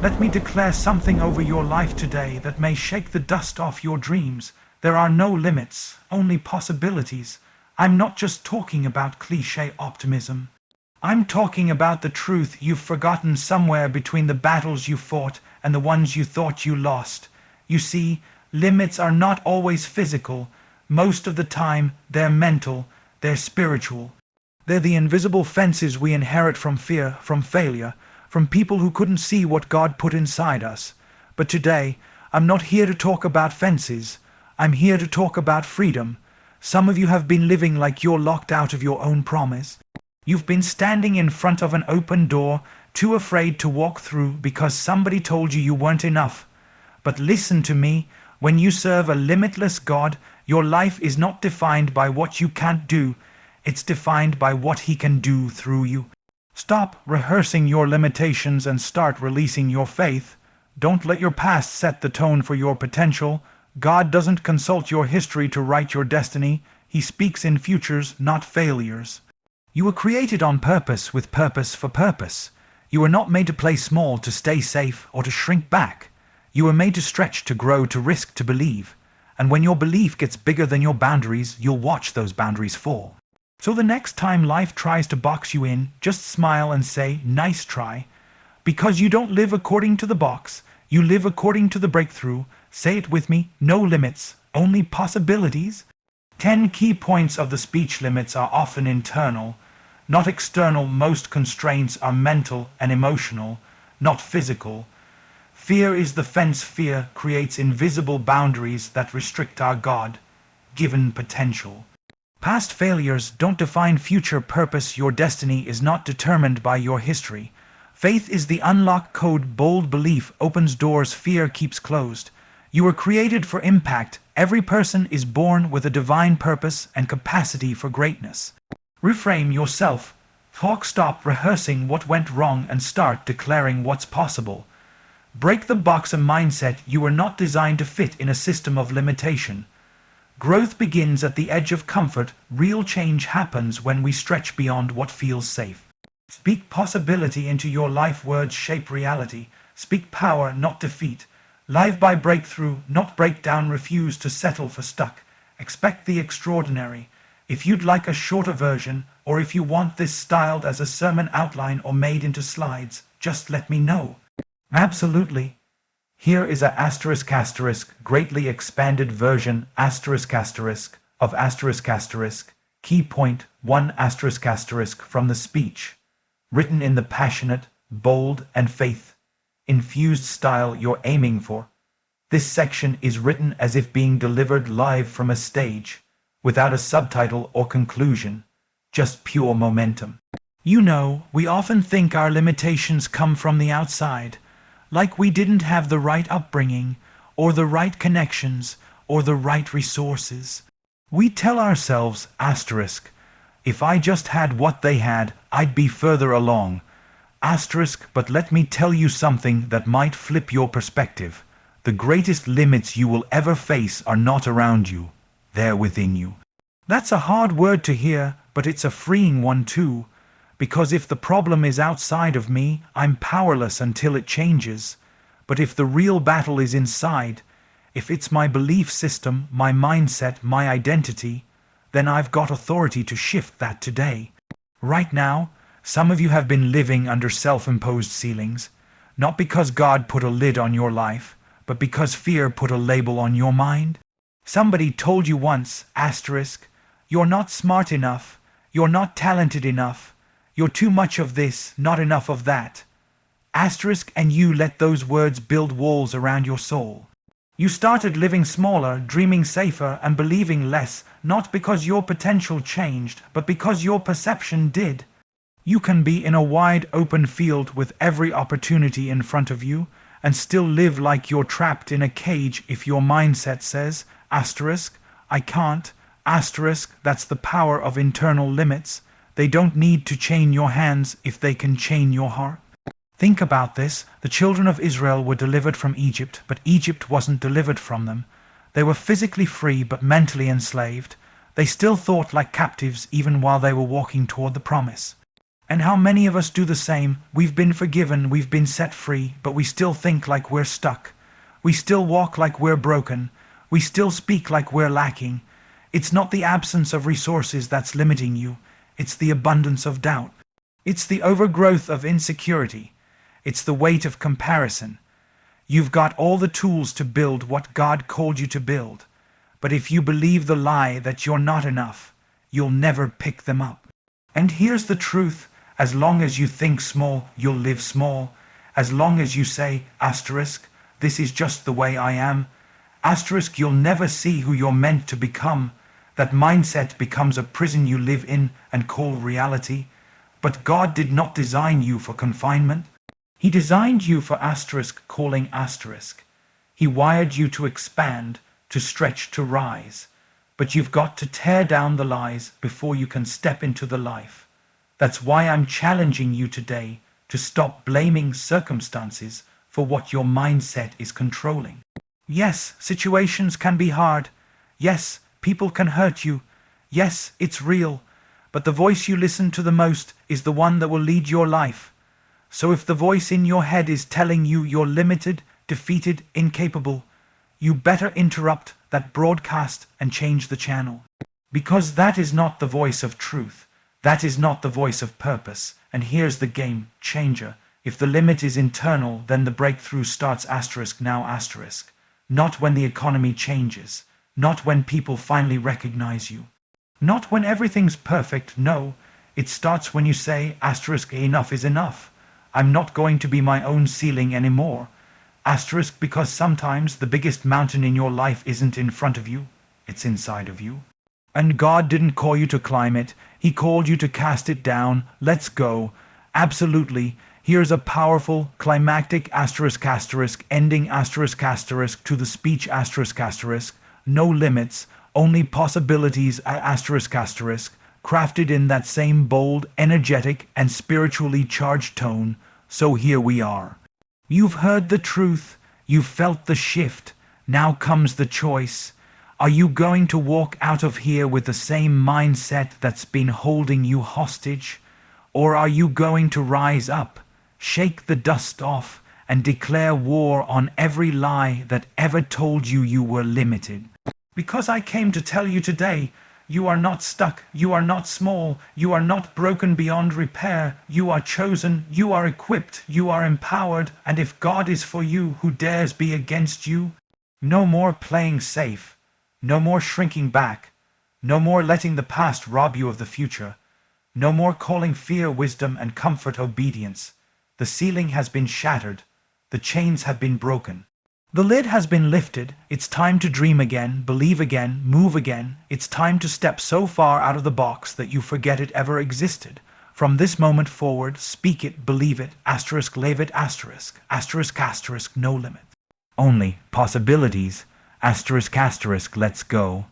Let me declare something over your life today that may shake the dust off your dreams. There are no limits, only possibilities. I'm not just talking about cliché optimism. I'm talking about the truth you've forgotten somewhere between the battles you fought and the ones you thought you lost. You see, limits are not always physical. Most of the time, they're mental, they're spiritual. They're the invisible fences we inherit from fear, from failure, from people who couldn't see what God put inside us. But today, I'm not here to talk about fences. I'm here to talk about freedom. Some of you have been living like you're locked out of your own promise. You've been standing in front of an open door, too afraid to walk through because somebody told you weren't enough. But listen to me, when you serve a limitless God, your life is not defined by what you can't do. It's defined by what He can do through you. Stop rehearsing your limitations and start releasing your faith. Don't let your past set the tone for your potential. God doesn't consult your history to write your destiny. He speaks in futures, not failures. You were created on purpose, with purpose for purpose. You were not made to play small, to stay safe, or to shrink back. You were made to stretch, to grow, to risk, to believe. And when your belief gets bigger than your boundaries, you'll watch those boundaries fall. So the next time life tries to box you in, just smile and say, "Nice try." Because you don't live according to the box, you live according to the breakthrough. Say it with me, no limits, only possibilities. 10 key points of the speech limits are often internal, not external. Most constraints are mental and emotional, not physical. Fear is the fence. Fear creates invisible boundaries that restrict our God-given potential. Past failures don't define future purpose. Your destiny is not determined by your history. Faith is the unlock code. Bold belief opens doors fear keeps closed. You were created for impact. Every person is born with a divine purpose and capacity for greatness. Reframe yourself. Stop rehearsing what went wrong and start declaring what's possible. Break the box of mindset. You were not designed to fit in a system of limitation. Growth begins at the edge of comfort. Real change happens when we stretch beyond what feels safe. Speak possibility into your life. Words shape reality. Speak power, not defeat. Live by breakthrough, not breakdown. Refuse to settle for stuck. Expect the extraordinary. If you'd like a shorter version, or if you want this styled as a sermon outline or made into slides, just let me know. Absolutely. Here is a *** greatly expanded version *** key point 1 ** from the speech, written in the passionate, bold, and faith-infused style you're aiming for. This section is written as if being delivered live from a stage, without a subtitle or conclusion, just pure momentum. You know, we often think our limitations come from the outside, like we didn't have the right upbringing, or the right connections, or the right resources. We tell ourselves, **, if I just had what they had, I'd be further along. But let me tell you something that might flip your perspective. The greatest limits you will ever face are not around you. They're within you. That's a hard word to hear, but it's a freeing one too. Because if the problem is outside of me, I'm powerless until it changes. But if the real battle is inside, if it's my belief system, my mindset, my identity, then I've got authority to shift that today. Right now, some of you have been living under self-imposed ceilings, not because God put a lid on your life, but because fear put a label on your mind. Somebody told you once, *, you're not smart enough, you're not talented enough, you're too much of this, not enough of that. And you let those words build walls around your soul. You started living smaller, dreaming safer, and believing less, not because your potential changed, but because your perception did. You can be in a wide open field with every opportunity in front of you, and still live like you're trapped in a cage if your mindset says, I can't, that's the power of internal limits. They don't need to chain your hands if they can chain your heart. Think about this. The children of Israel were delivered from Egypt, but Egypt wasn't delivered from them. They were physically free but mentally enslaved. They still thought like captives even while they were walking toward the promise. And how many of us do the same? We've been forgiven, we've been set free, but we still think like we're stuck. We still walk like we're broken. We still speak like we're lacking. It's not the absence of resources that's limiting you. It's the abundance of doubt. It's the overgrowth of insecurity. It's the weight of comparison. You've got all the tools to build what God called you to build. But if you believe the lie that you're not enough, you'll never pick them up. And here's the truth. As long as you think small, you'll live small. As long as you say, asterisk, this is just the way I am, asterisk, you'll never see who you're meant to become. That mindset becomes a prison you live in and call reality. But God did not design you for confinement. He designed you for asterisk calling asterisk. He wired you to expand, to stretch, to rise. But you've got to tear down the lies before you can step into the life. That's why I'm challenging you today to stop blaming circumstances for what your mindset is controlling. Yes, situations can be hard. Yes, people can hurt you. Yes, it's real. But the voice you listen to the most is the one that will lead your life. So if the voice in your head is telling you you're limited, defeated, incapable, you better interrupt that broadcast and change the channel. Because that is not the voice of truth. That is not the voice of purpose. And here's the game changer. If the limit is internal, then the breakthrough starts asterisk now asterisk. Not when the economy changes. Not when people finally recognize you. Not when everything's perfect, no. It starts when you say asterisk enough is enough. I'm not going to be my own ceiling anymore. Asterisk because sometimes the biggest mountain in your life isn't in front of you, it's inside of you. And God didn't call you to climb it, He called you to cast it down. Let's go. Absolutely. Here's a powerful, climactic asterisk asterisk, ending asterisk asterisk to the speech asterisk asterisk. No limits, only possibilities asterisk asterisk, crafted in that same bold, energetic, and spiritually charged tone. So here we are. You've heard the truth, you've felt the shift, now comes the choice. Are you going to walk out of here with the same mindset that's been holding you hostage? Or are you going to rise up, shake the dust off, and declare war on every lie that ever told you you were limited? Because I came to tell you today, you are not stuck, you are not small, you are not broken beyond repair, you are chosen, you are equipped, you are empowered, and if God is for you, who dares be against you? No more playing safe, no more shrinking back, no more letting the past rob you of the future, no more calling fear wisdom and comfort obedience. The ceiling has been shattered, the chains have been broken. The lid has been lifted. It's time to dream again, believe again, move again. It's time to step so far out of the box that you forget it ever existed. From this moment forward, speak it, believe it, asterisk, leave it, asterisk, asterisk, asterisk, no limit. Only possibilities, asterisk, asterisk, let's go.